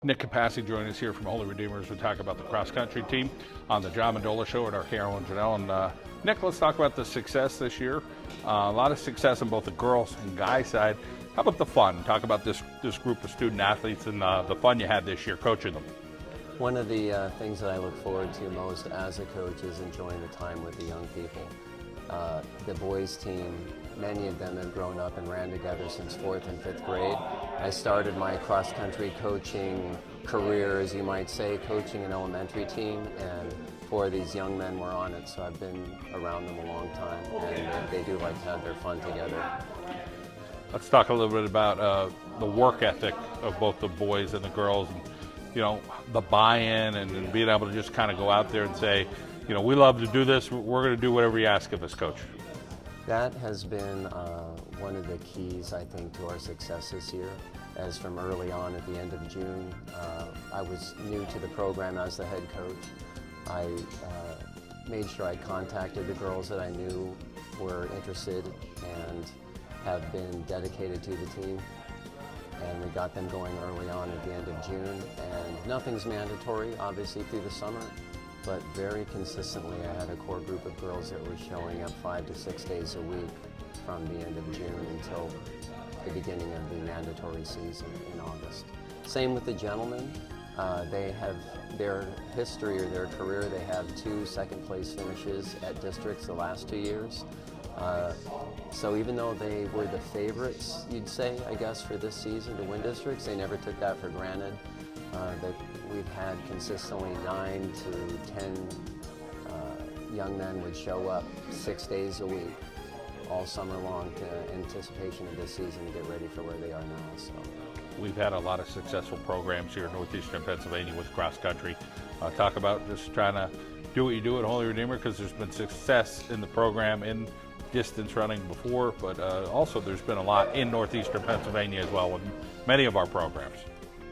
Nick Capaci joining us here from Holy Redeemers. We talk about the cross-country team on the John Mendola Show at our Carolyn Janelle. And Nick, let's talk about the success this year. A lot of success on both the girls and guys side. How about the fun? Talk about this group of student athletes and the fun you had this year coaching them. One of the things that I look forward to most as a coach is enjoying the time with the young people. The boys team, many of them have grown up and ran together since 4th and 5th grade. I started my cross-country coaching career, as you might say, coaching an elementary team, and 4 of these young men were on it, so I've been around them a long time, and they do like to have their fun together. Let's talk a little bit about the work ethic of both the boys and the girls, and the buy-in and being able to just kind of go out there and say, we love to do this, we're going to do whatever you ask of us, Coach. That has been one of the keys, I think, to our success this year. As from early on at the end of June, I was new to the program as the head coach. I made sure I contacted the girls that I knew were interested and have been dedicated to the team. And we got them going early on at the end of June. And nothing's mandatory, obviously, through the summer. But very consistently, I had a core group of girls that were showing up 5 to 6 days a week from the end of June until the beginning of the mandatory season in August. Same with the gentlemen. They have their history or their career. They have 2 second-place finishes at districts the last 2 years. So even though they were the favorites, you'd say, I guess, for this season to win districts, they never took that for granted. That we've had consistently 9 to 10 young men would show up 6 days a week, all summer long, to anticipation of this season to get ready for where they are now. So we've had a lot of successful programs here in northeastern Pennsylvania with cross country. Talk about just trying to do what you do at Holy Redeemer, because there's been success in the program in distance running before, but also there's been a lot in northeastern Pennsylvania as well with many of our programs.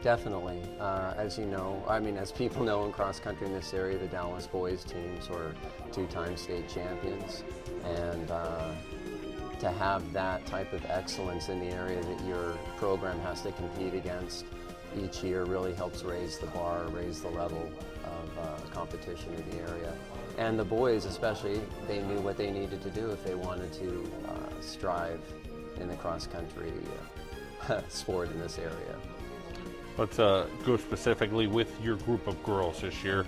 Definitely. As you know, as people know in cross country in this area, the Dallas boys teams were 2-time state champions, and to have that type of excellence in the area that your program has to compete against each year really helps raise the bar, raise the level of competition in the area. And the boys especially, they knew what they needed to do if they wanted to strive in the cross country sport in this area. Let's go specifically with your group of girls this year.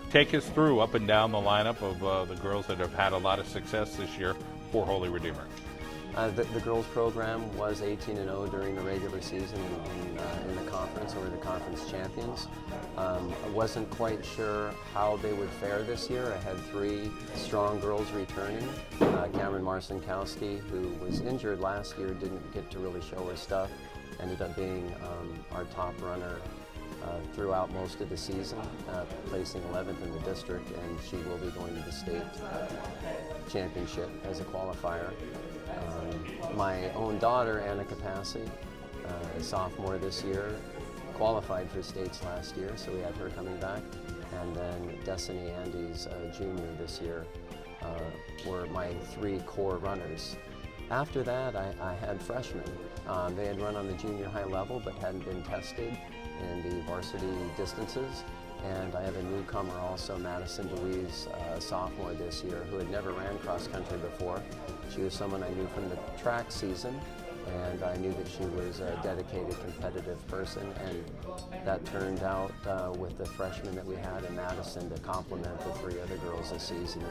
Take us through up and down the lineup of the girls that have had a lot of success this year for Holy Redeemer. The girls program was 18-0 during the regular season in the conference, or the conference champions. I wasn't quite sure how they would fare this year. I had 3 strong girls returning. Cameron Marcinkowski, who was injured last year, didn't get to really show her stuff. Ended up being our top runner throughout most of the season, placing 11th in the district, and she will be going to the state championship as a qualifier. My own daughter, Anna Capaci, a sophomore this year, qualified for states last year, so we had her coming back. And then Destiny Andes, junior this year, were my 3 core runners. After that, I had freshmen. They had run on the junior high level but hadn't been tested in the varsity distances. And I have a newcomer also, Madison Louise, sophomore this year, who had never ran cross country before. She was someone I knew from the track season, and I knew that she was a dedicated, competitive person, and that turned out with the freshmen that we had in Madison to complement the 3 other girls this season,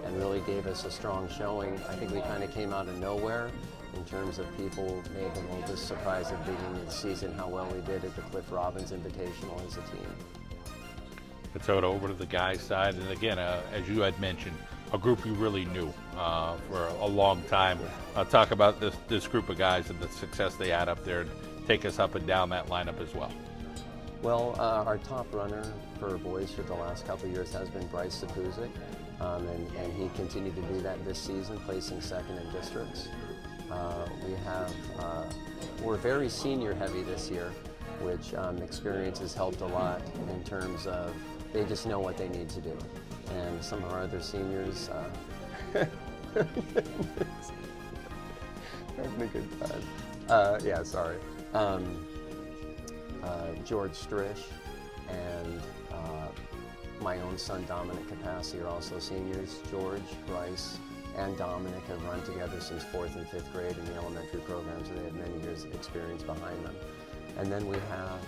and really gave us a strong showing. I think we kind of came out of nowhere in terms of people may have been a little bit surprised at the beginning of the season how well we did at the Cliff Robbins Invitational as a team. Let's go over to the guys' side, and again, as you had mentioned, a group you really knew for a long time. Talk about this group of guys and the success they had up there, and take us up and down that lineup as well. Well, our top runner for boys for the last couple of years has been Bryce Sapuzic, and he continued to do that this season, placing 2nd in districts. We're very senior heavy this year, which experience has helped a lot in terms of they just know what they need to do. And some of our other seniors, having a good time. Yeah, sorry. George Strish and my own son Dominic Capaci are also seniors. George, Bryce, and Dominic have run together since 4th and 5th grade in the elementary program, so they have many years of experience behind them. And then we have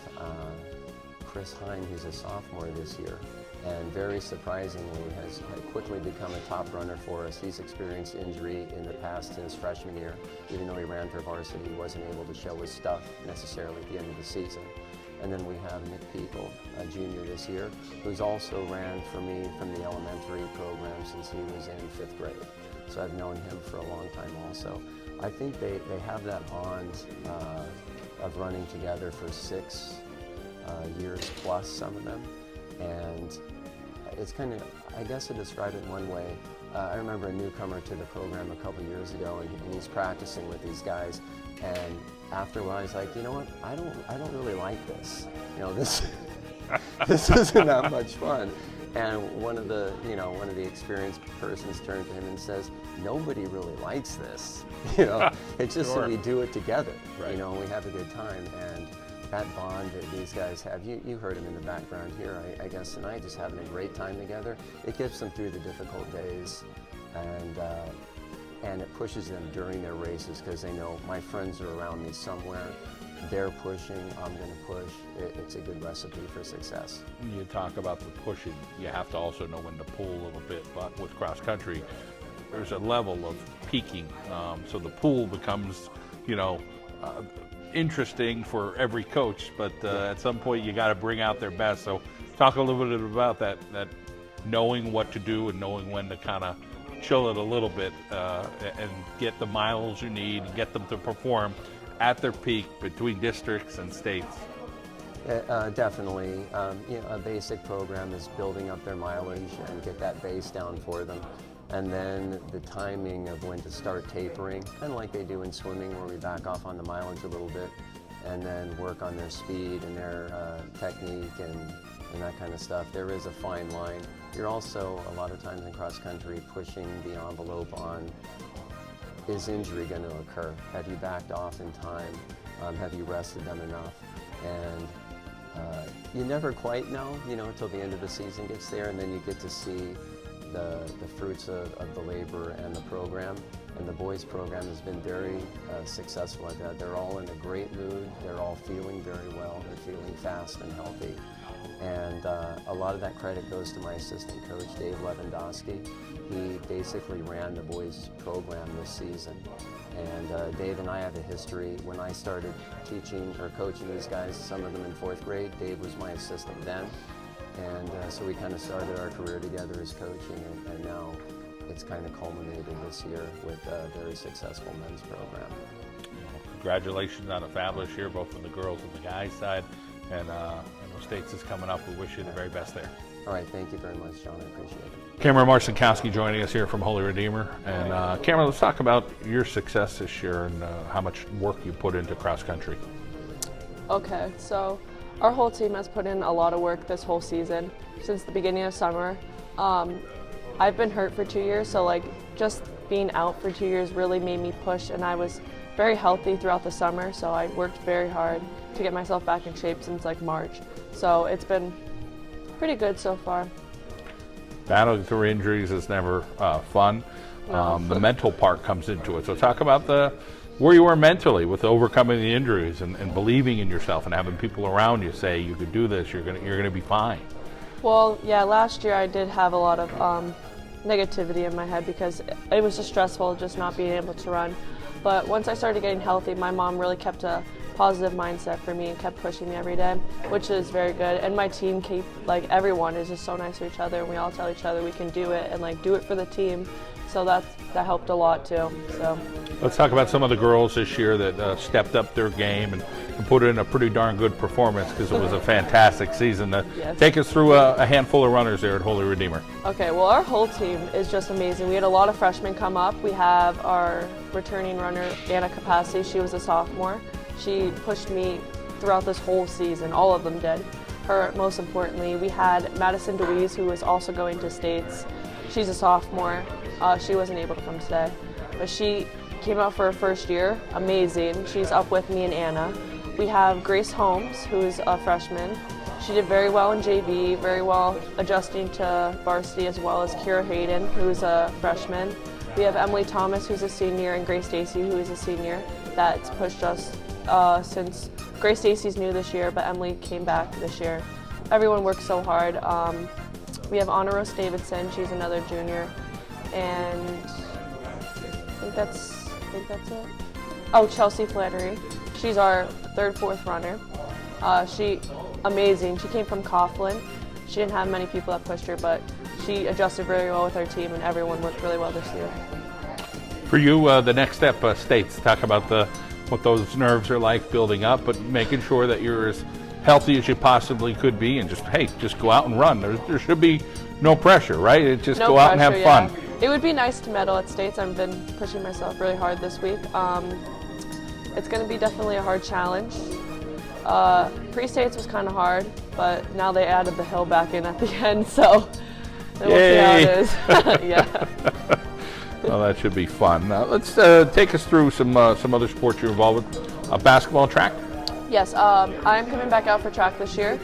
Chris Hine, who's a sophomore this year, and very surprisingly has quickly become a top runner for us. He's experienced injury in the past in his freshman year. Even though he ran for varsity, he wasn't able to show his stuff necessarily at the end of the season. And then we have Nick People, a junior this year, who's also ran for me from the elementary program since he was in 5th grade. So I've known him for a long time also. I think they have that bond of running together for 6 years plus, some of them. And it's kind of, I guess to describe it one way, I remember a newcomer to the program a couple years ago, and he's practicing with these guys, and after a while he's like, you know what, I don't really like this. You know, this isn't that much fun. And one of the experienced persons turned to him and says, nobody really likes this. You know, it's just Sure. that we do it together. Right. You know, we have a good time. And that bond that these guys have, you heard him in the background here, I guess tonight, just having a great time together. It gets them through the difficult days, and it pushes them during their races because they know my friends are around me somewhere. They're pushing, I'm going to push. It's a good recipe for success. You talk about the pushing, you have to also know when to pull a little bit, but with cross country, there's a level of peaking. So the pull becomes, interesting for every coach, but at some point you got to bring out their best. So talk a little bit about that knowing what to do and knowing when to kind of chill it a little bit and get the miles you need, get them to perform at their peak between districts and states. Definitely. A basic program is building up their mileage and get that base down for them. And then the timing of when to start tapering, kind of like they do in swimming, where we back off on the mileage a little bit and then work on their speed and their technique and that kind of stuff. There is a fine line. You're also, a lot of times in cross country, pushing the envelope on, is injury going to occur? Have you backed off in time? Have you rested them enough? And you never quite know, until the end of the season gets there, and then you get to see the fruits of the labor and the program. And the boys program has been very successful at that. They're all in a great mood. They're all feeling very well. They're feeling fast and healthy. And a lot of that credit goes to my assistant coach, Dave Lewandowski. He basically ran the boys program this season. And Dave and I have a history. When I started teaching or coaching these guys, some of them in 4th grade, Dave was my assistant then. And so we kind of started our career together as coaching, and now it's kind of culminated this year with a very successful men's program. Congratulations on a fabulous year, both from the girls and the guys side. And I know States is coming up. We wish you the very best there. All right, thank you very much, John. I appreciate it. Cameron Marcinkowski joining us here from Holy Redeemer. And Cameron, let's talk about your success this year and how much work you put into cross country. Okay, so our whole team has put in a lot of work this whole season since the beginning of summer. I've been hurt for 2 years, so just being out for 2 years really made me push, and I was very healthy throughout the summer, so I worked very hard to get myself back in shape since March. So it's been pretty good so far. Battling through injuries is never fun. No. The mental part comes into it. So talk about where you were mentally with overcoming the injuries and believing in yourself and having people around you say you could do this, you're gonna be fine. Well, yeah, last year I did have a lot of negativity in my head because it was just stressful just not being able to run. But once I started getting healthy, my mom really kept a positive mindset for me and kept pushing me every day, which is very good. And my team everyone is just so nice to each other, and we all tell each other we can do it and do it for the team. So that helped a lot too. So let's talk about some of the girls this year that stepped up their game and put in a pretty darn good performance because it was a fantastic season. Yes. Take us through a handful of runners there at Holy Redeemer. Okay, well, our whole team is just amazing. We had a lot of freshmen come up. We have our returning runner, Anna Capaci. She was a sophomore. She pushed me throughout this whole season. All of them did. Her, most importantly, we had Madison DeWeese, who was also going to States. She's a sophomore. She wasn't able to come today, but she came out for her first year. Amazing. She's up with me and Anna. we have Grace Holmes, who's a freshman. She did very well in JV, very well adjusting to varsity, as well as Kira Hayden, who's a freshman. We have Emily Thomas, who's a senior, and Grace Stacy, who is a senior. That's pushed us since Grace Stacy's new this year, but Emily came back this year. Everyone works so hard. We have Anna Rose Davidson, she's another junior, and I think that's it. Oh, Chelsea Flannery, she's our third, fourth runner. Amazing. She came from Coughlin. She didn't have many people that pushed her, but she adjusted very well with our team, and everyone worked really well this year. For you, the next step, states, talk about what those nerves are like building up, but making sure that you're as healthy as you possibly could be, and just go out and run. There should be no pressure, right? Just go out and have fun. Yeah. It would be nice to medal at states. I've been pushing myself really hard this week. It's going to be definitely a hard challenge. Pre-states was kind of hard, but now they added the hill back in at the end, so we'll see how it is. Yeah. Well, that should be fun. Let's take us through some other sports you're involved with. Basketball, track? Yes, I'm coming back out for track this year.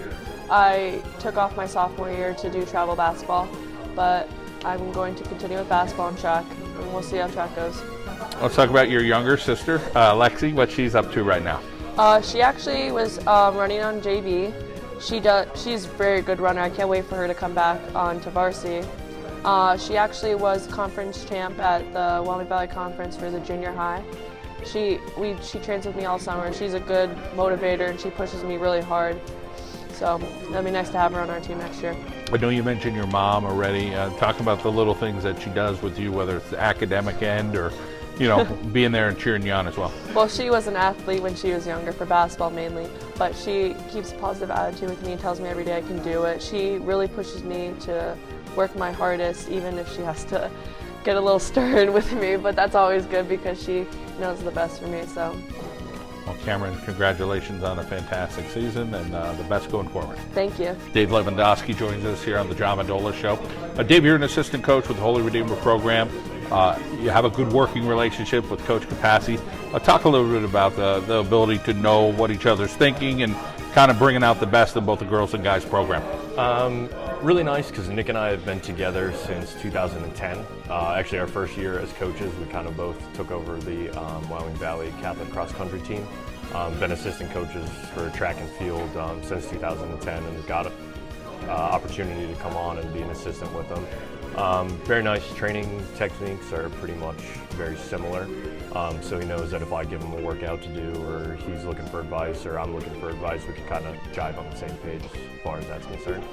I took off my sophomore year to do travel basketball, but I'm going to continue with basketball and track, and we'll see how track goes. Let's talk about your younger sister, Lexi, what she's up to right now. She actually was running on JV. She's a very good runner. I can't wait for her to come back onto varsity. She actually was conference champ at the Wyoming Valley Conference for the junior high. She trains with me all summer. She's a good motivator, and she pushes me really hard. So it'll be nice to have her on our team next year. I know you mentioned your mom already. Talk about the little things that she does with you, whether it's the academic end or being there and cheering you on as well. Well, she was an athlete when she was younger, for basketball mainly, but she keeps a positive attitude with me and tells me every day I can do it. She really pushes me to work my hardest, even if she has to get a little stern with me, but that's always good because she knows the best for me. So. Well, Cameron, congratulations on a fantastic season, and the best going forward. Thank you. Dave Lewandowski joins us here on the John Mendola Show. Dave, you're an assistant coach with the Holy Redeemer program. You have a good working relationship with Coach Capaci. Talk a little bit about the ability to know what each other's thinking and kind of bringing out the best in both the girls and guys program. Really nice, because Nick and I have been together since 2010. Actually, our first year as coaches, we kind of both took over the Wyoming Valley Catholic cross country team. Been assistant coaches for track and field since 2010, and got an opportunity to come on and be an assistant with them. Very nice. Training techniques are pretty much very similar. So he knows that if I give him a workout to do, or he's looking for advice, or I'm looking for advice, we can kind of jive on the same page as far as that's concerned.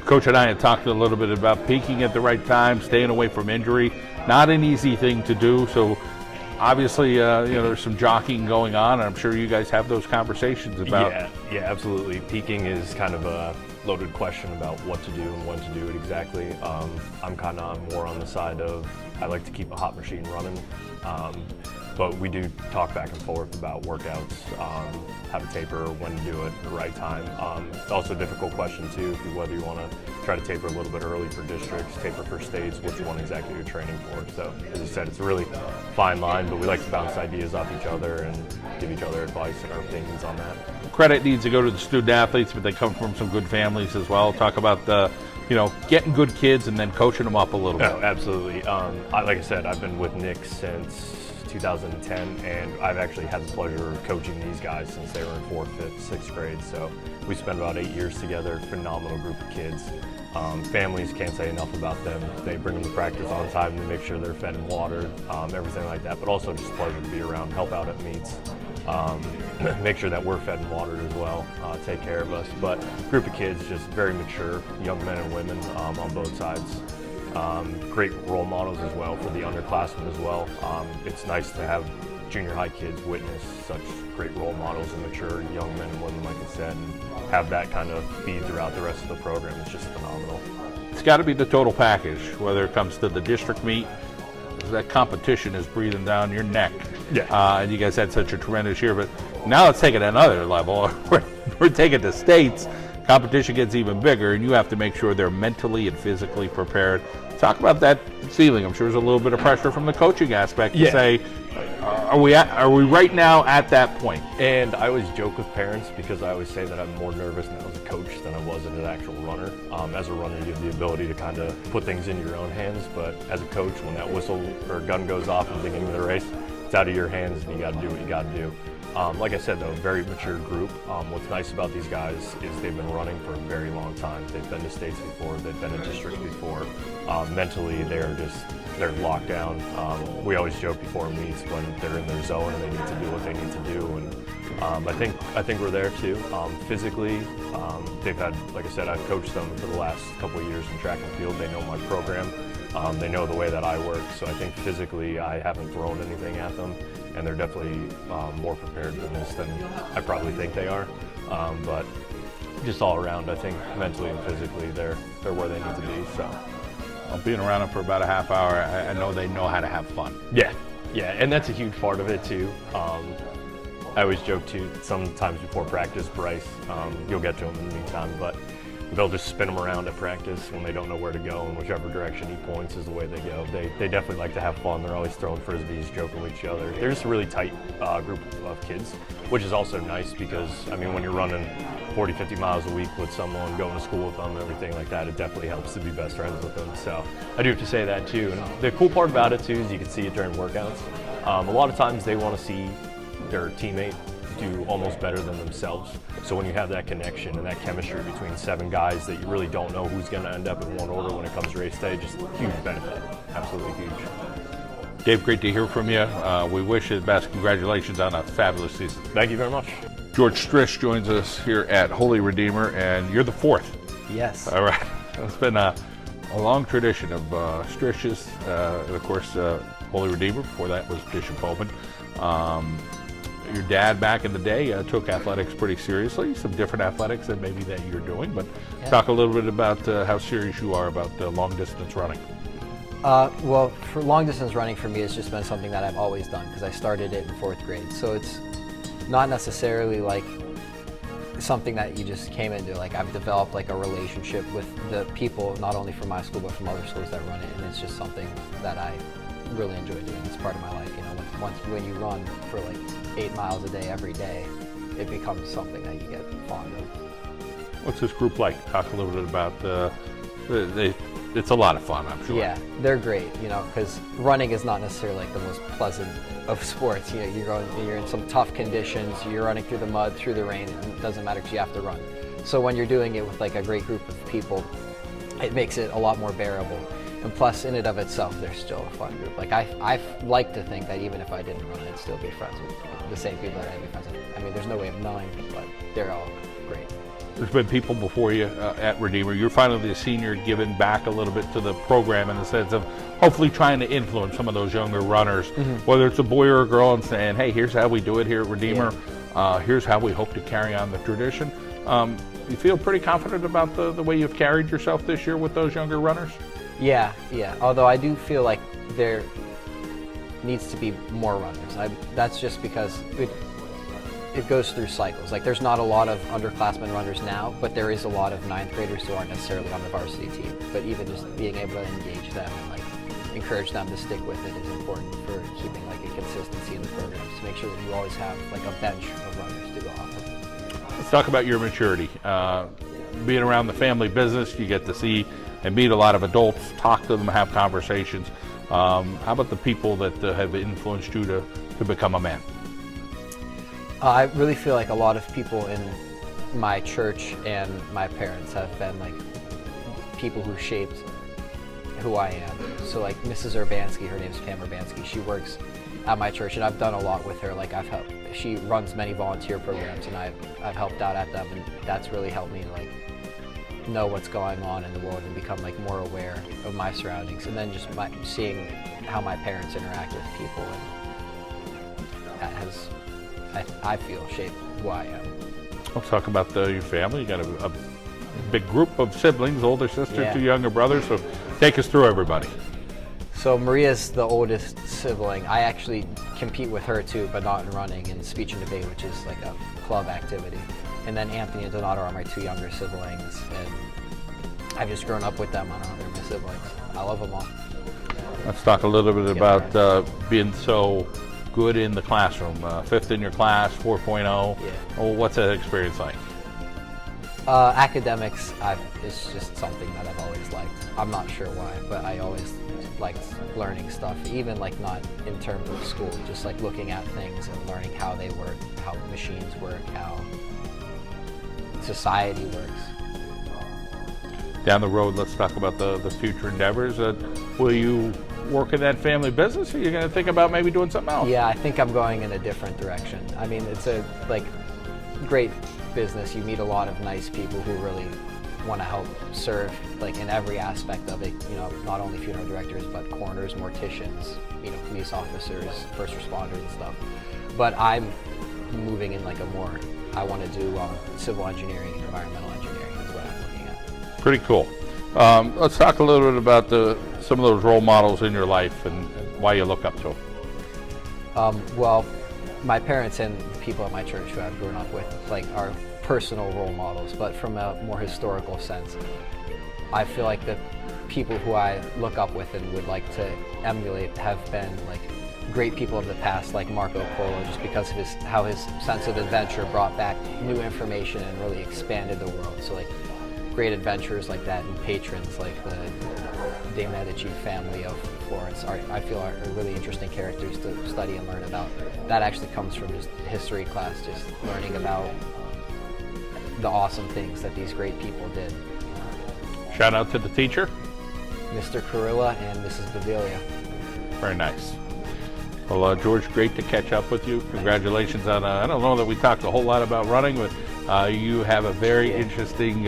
Coach and I had talked a little bit about peaking at the right time, staying away from injury. Not an easy thing to do. So obviously, there's some jockeying going on, and I'm sure you guys have those conversations about. Yeah, absolutely. Peaking is kind of a loaded question about what to do and when to do it exactly. I'm kind of more on the side of I like to keep a hot machine running, but we do talk back and forth about workouts, how to taper, when to do it at the right time. It's also a difficult question too, whether you want to try to taper a little bit early for districts, taper for states, which one exactly you're training for. So as I said, it's a really fine line, but we like to bounce ideas off each other and give each other advice and our opinions on that. Credit needs to go to the student athletes, but they come from some good families as well. Talk about getting good kids and then coaching them up a little bit. Oh, absolutely. Like I said, I've been with Nick since 2010, and I've actually had the pleasure of coaching these guys since they were in 4th, 5th, 6th grade. So we spent about 8 years together. Phenomenal group of kids. Families, can't say enough about them. They bring them to practice on time to make sure they're fed and watered, everything like that. But also just a pleasure to be around, help out at meets, make sure that we're fed and watered as well, take care of us. But group of kids, just very mature, young men and women on both sides. Great role models as well for the underclassmen as well. It's nice to have junior high kids witness such great role models and mature young men and women, like I said, and have that kind of feed throughout the rest of the program. It's just phenomenal. It's got to be the total package, whether it comes to the district meet. That competition is breathing down your neck. Yeah. And you guys had such a tremendous year, but now let's take it another level. We're taking it to states. competition gets even bigger, and you have to make sure they're mentally and physically prepared. Talk about that feeling. I'm sure there's a little bit of pressure from the coaching aspect to say, are we right now at that point? And I always joke with parents because I always say that I'm more nervous now as a coach than I was as an actual runner. As a runner, you have the ability to kind of put things in your own hands, but as a coach, when that whistle or gun goes off at the beginning of the race, it's out of your hands and you got to do what you got to do. Like I said, though, very mature group. What's nice about these guys is they've been running for a very long time. They've been to states before. They've been to districts before. Mentally, they're locked down. We always joke before meets when they're in their zone and they need to do what they need to do. And I think we're there too. Physically, they've had, like I said, I've coached them for the last couple of years in track and field. They know my program. They know the way that I work. So I think physically, I haven't thrown anything at them. And they're definitely more prepared for this than I probably think they are. But just all around, I think mentally and physically, they're where they need to be. So, Being around them for about a half hour, I know they know how to have fun. Yeah, and that's a huge part of it too. I always joke too. Sometimes before practice, Bryce, you'll get to him in the meantime, but they'll just spin them around at practice when they don't know where to go, and whichever direction he points is the way they go. They definitely like to have fun. They're always throwing frisbees, joking with each other. They're just a really tight group of kids, which is also nice because, I mean, when you're running 40, 50 miles a week with someone, going to school with them, everything like that, it definitely helps to be best friends with them. So I do have to say that too. And the cool part about it too is you can see it during workouts. A lot of times they want to see their teammate do almost better than themselves. So when you have that connection and that chemistry between 7 guys that you really don't know who's going to end up in one order when it comes to race day, just huge benefit, absolutely huge. Dave, great to hear from you. We wish you the best. Congratulations on a fabulous season. Thank you very much. George Strish joins us here at Holy Redeemer, and you're the 4th. Yes. All right. It's been a long tradition of Strishes, and of course, Holy Redeemer. Before that was Bishop Bowman. Your dad back in the day took athletics pretty seriously, some different athletics than maybe that you're doing, but talk a little bit about how serious you are about long distance running. Well, for long distance running for me, it's just been something that I've always done because I started it in 4th grade. So it's not necessarily like something that you just came into. Like I've developed like a relationship with the people, not only from my school, but from other schools that run it. And it's just something that I really enjoy doing. It's part of my life. You know, when you run for like 8 miles a day every day, it becomes something that you get fond of. What's this group like? Talk a little bit about it's a lot of fun, I'm sure. Yeah, they're great, you know, because running is not necessarily like the most pleasant of sports. You know, you're in some tough conditions, you're running through the mud, through the rain, and it doesn't matter because you have to run. So when you're doing it with like a great group of people, it makes it a lot more bearable. And plus, in and of itself, they're still a fun group. Like I like to think that even if I didn't run, I'd still be friends with the same people that I'd be friends with. I mean, there's no way of knowing, but they're all great. There's been people before you at Redeemer. You're finally a senior, giving back a little bit to the program in the sense of hopefully trying to influence some of those younger runners, whether it's a boy or a girl, and saying, hey, here's how we do it here at Redeemer. Here's how we hope to carry on the tradition. You feel pretty confident about the way you've carried yourself this year with those younger runners? Yeah. Although I do feel like there needs to be more runners. That's just because it goes through cycles. Like there's not a lot of underclassmen runners now, but there is a lot of 9th graders who aren't necessarily on the varsity team. But even just being able to engage them and like encourage them to stick with it is important for keeping like a consistency in the programs to make sure that you always have like a bench of runners to go off of. Let's talk about your maturity. Being around the family business, you get to see and meet a lot of adults, talk to them, have conversations. How about the people that have influenced you to become a man? I really feel like a lot of people in my church and my parents have been like people who shaped who I am. So like Mrs. Urbanski, her name's Pam Urbanski, she works at my church and I've done a lot with her. Like she runs many volunteer programs and I've helped out at them, and that's really helped me like know what's going on in the world and become like more aware of my surroundings. And then just seeing how my parents interact with people, and that has, I feel, shaped who I am. Let's talk about your family. You got a big group of siblings, older sister, 2 younger brothers. So take us through everybody. So Maria's the oldest sibling. I actually compete with her too, but not in running, in speech and debate, which is like a club activity. and then Anthony and Donato are my 2 younger siblings, and I've just grown up with them. I don't know, they're my siblings. I love them all. Let's talk a little bit about being so good in the classroom. 5th in your class, 4.0. Yeah. Well, what's that experience like? Academics is just something that I've always liked. I'm not sure why, but I always liked learning stuff, even like not in terms of school, just like looking at things and learning how they work, how machines work, how society works. Down the road, let's talk about the future endeavors. Will you work in that family business, or are you going to think about maybe doing something else? Yeah, I think I'm going in a different direction. I mean, it's a great business. You meet a lot of nice people who really want to help serve like in every aspect of it, you know, not only funeral directors, but coroners, morticians, you know, police officers, first responders and stuff. But I'm moving in like a more, I want to do civil engineering and environmental engineering is what I'm looking at. Pretty cool. Let's talk a little bit about some of those role models in your life and why you look up to them. Well, my parents and the people at my church who I've grown up with like are personal role models, but from a more historical sense, I feel like the people who I look up with and would like to emulate have been like great people of the past, like Marco Polo, just because of how his sense of adventure brought back new information and really expanded the world. So like great adventures like that, and patrons like the De Medici family of Florence I feel are really interesting characters to study and learn about. That actually comes from just history class, just learning about the awesome things that these great people did. Shout out to the teacher. Mr. Carilla and Mrs. Bedelia. Very nice. Well, George, great to catch up with you. Congratulations on, I don't know that we talked a whole lot about running, but you have a very interesting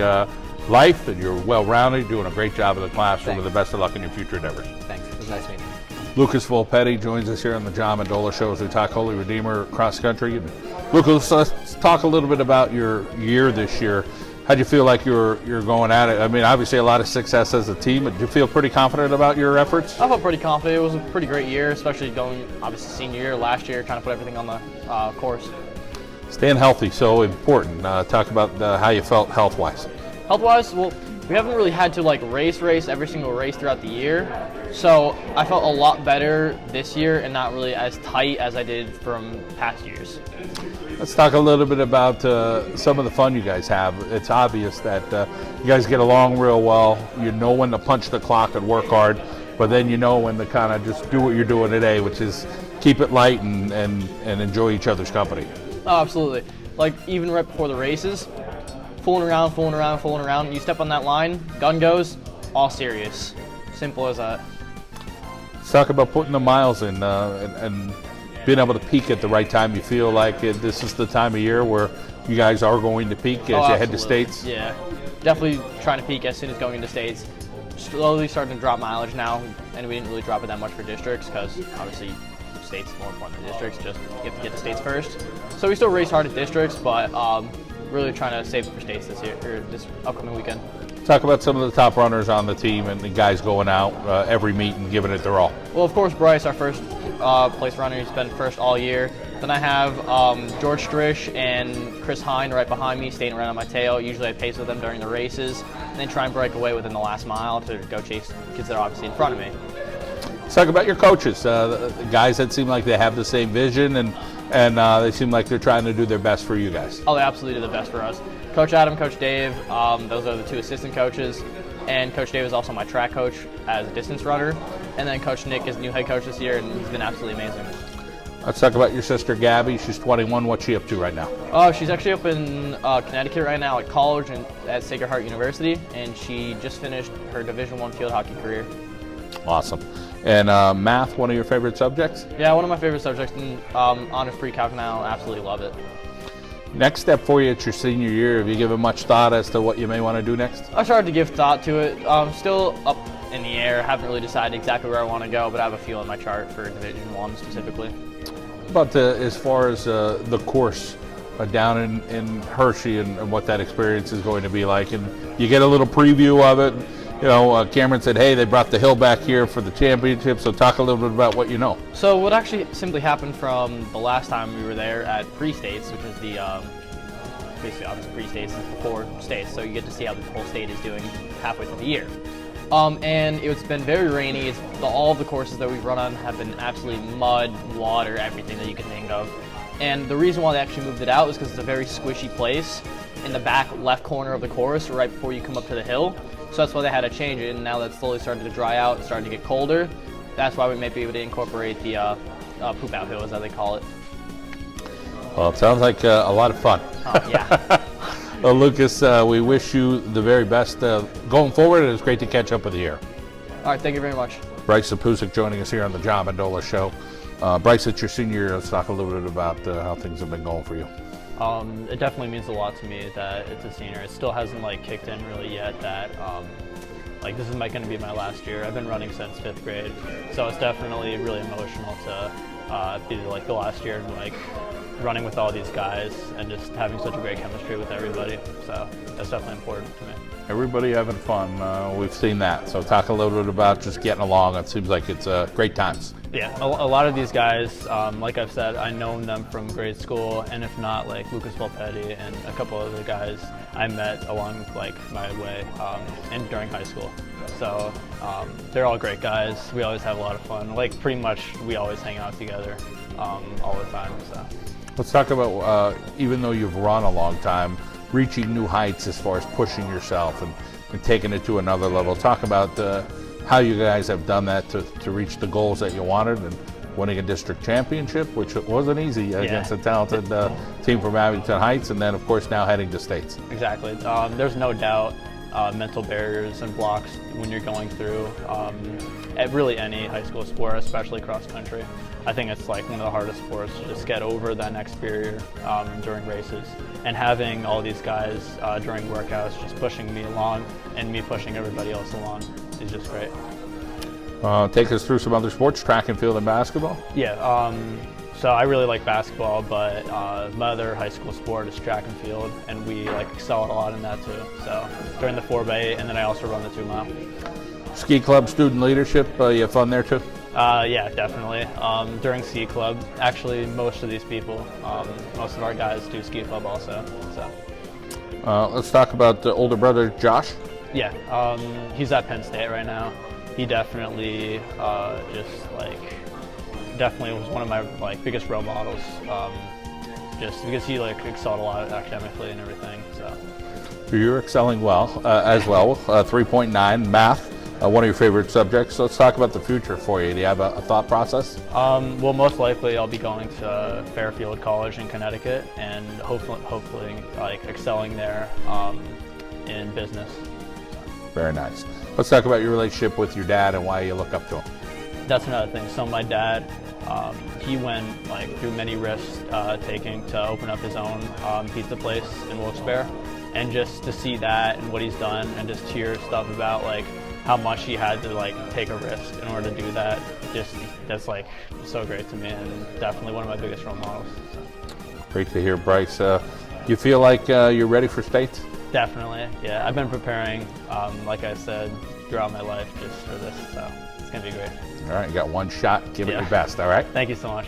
life, and you're well-rounded, doing a great job in the classroom. Thanks. With the best of luck in your future endeavors. Thanks. It was nice meeting you. Lucas Volpetti joins us here on the John Mendola Show as we talk Holy Redeemer cross country. And Lucas, let's talk a little bit about your year this year. How do you feel like you're going at it? I mean, obviously a lot of success as a team. Do you feel pretty confident about your efforts? I felt pretty confident. It was a pretty great year, especially going, obviously, senior year, last year, trying to put everything on the course. Staying healthy, so important. Talk about how you felt health-wise. Health-wise, well, we haven't really had to like race every single race throughout the year. So I felt a lot better this year and not really as tight as I did from past years. Let's talk a little bit about some of the fun you guys have. It's obvious that you guys get along real well. You know when to punch the clock and work hard, but then you know when to kind of just do what you're doing today, which is keep it light and enjoy each other's company. Oh, absolutely. Like even right before the races, fooling around. You step on that line, gun goes, all serious. Simple as that. Let's talk about putting the miles in and being able to peak at the right time. You feel like this is the time of year where you guys are going to peak as you head to states? Yeah, definitely trying to peak as soon as going into states. Slowly starting to drop mileage now, and we didn't really drop it that much for districts because obviously states more important than districts. Just you have to get to states first. So we still race hard at districts, but really trying to save it for states this year or this upcoming weekend. Talk about some of the top runners on the team and the guys going out every meet and giving it their all. Well, of course, Bryce, our first place runner. He's been first all year. Then I have George Strish and Chris Hine right behind me, staying right on my tail. Usually I pace with them during the races, and then try and break away within the last mile to go chase kids that are obviously in front of me. Let's talk about your coaches, the guys that seem like they have the same vision and they seem like they're trying to do their best for you guys. Oh, they absolutely do the best for us. Coach Adam, Coach Dave, those are the two assistant coaches. And Coach Dave is also my track coach as a distance runner. And then Coach Nick is new head coach this year, and he's been absolutely amazing. Let's talk about your sister Gabby. She's 21. What's she up to right now? Oh, she's actually up in Connecticut right now at college and at Sacred Heart University, and she just finished her Division I field hockey career. Awesome. And math, one of your favorite subjects? Yeah, one of my favorite subjects, and honors pre-calc now, absolutely love it. Next step for you at your senior year, have you given much thought as to what you may want to do next? I started to give thought to it. Still up in the air, haven't really decided exactly where I want to go, but I have a feel in my chart for Division I specifically. But as far as the course down in Hershey and what that experience is going to be like, and you get a little preview of it. You know, Cameron said, hey, they brought the hill back here for the championship, so talk a little bit about what you know. So what actually simply happened from the last time we were there at pre-states, which is the basically obviously pre-states is before states, so you get to see how the whole state is doing halfway through the year. And it's been very rainy. All of the courses that we've run on have been absolutely mud, water, everything that you can think of. And the reason why they actually moved it out was because it's a very squishy place in the back left corner of the course, right before you come up to the hill. So that's why they had to change it, and now that's slowly starting to dry out, starting to get colder. That's why we may be able to incorporate the poop out hill, as they call it. Well, it sounds like a lot of fun. Yeah. Well, Lucas, we wish you the very best going forward, and it's great to catch up with you here. All right, thank you very much. Bryce Zapusik joining us here on the John Mendola Show. Bryce, it's your senior year. Let's talk a little bit about how things have been going for you. It definitely means a lot to me that it's a senior. It still hasn't kicked in really yet that this is going to be my last year. I've been running since 5th grade, so it's definitely really emotional to be the last year and running with all these guys and just having such a great chemistry with everybody. So that's definitely important to me. Everybody having fun. We've seen that. So talk a little bit about just getting along. It seems like it's great times. Yeah, a lot of these guys, like I've said, I know them from grade school, and if not, Lucas Volpetti and a couple other guys I met along my way and during high school. So they're all great guys. We always have a lot of fun. Pretty much we always hang out together all the time. So let's talk about, even though you've run a long time, reaching new heights as far as pushing yourself and taking it to another level. Talk about how you guys have done that to reach the goals that you wanted and winning a district championship, which wasn't easy against a talented team from Abington Heights, and then of course now heading to states. Exactly. There's no doubt mental barriers and blocks when you're going through at really any high school sport, especially cross country. I think it's one of the hardest sports to just get over that next barrier during races. And having all these guys during workouts just pushing me along and me pushing everybody else along is just great. Take us through some other sports, track and field and basketball. Yeah, so I really like basketball, but my other high school sport is track and field, and we excel a lot in that too. So during the 4x8, and then I also run the 2 mile. Ski club, student leadership, you have fun there too? Yeah, definitely. During ski club, actually most of these people, most of our guys do ski club also. So. Let's talk about the older brother, Josh. Yeah, he's at Penn State right now. He definitely definitely was one of my biggest role models, just because he excelled a lot academically and everything. So you're excelling well as well. 3.9 math, one of your favorite subjects. So let's talk about the future for you. Do you have a thought process? Well, most likely I'll be going to Fairfield College in Connecticut and hopefully excelling there in business. Very nice. Let's talk about your relationship with your dad and why you look up to him. That's another thing. So my dad, he went through many risks taking to open up his own pizza place in Wilkes-Barre, and just to see that and what he's done, and just hear stuff about how much he had to take a risk in order to do that. That's so great to me, and definitely one of my biggest role models. Great to hear, Bryce. You feel like you're ready for states? Definitely, yeah. I've been preparing, like I said, throughout my life just for this, so it's gonna be great. All right, you got one shot. Give it your best, all right? Thank you so much.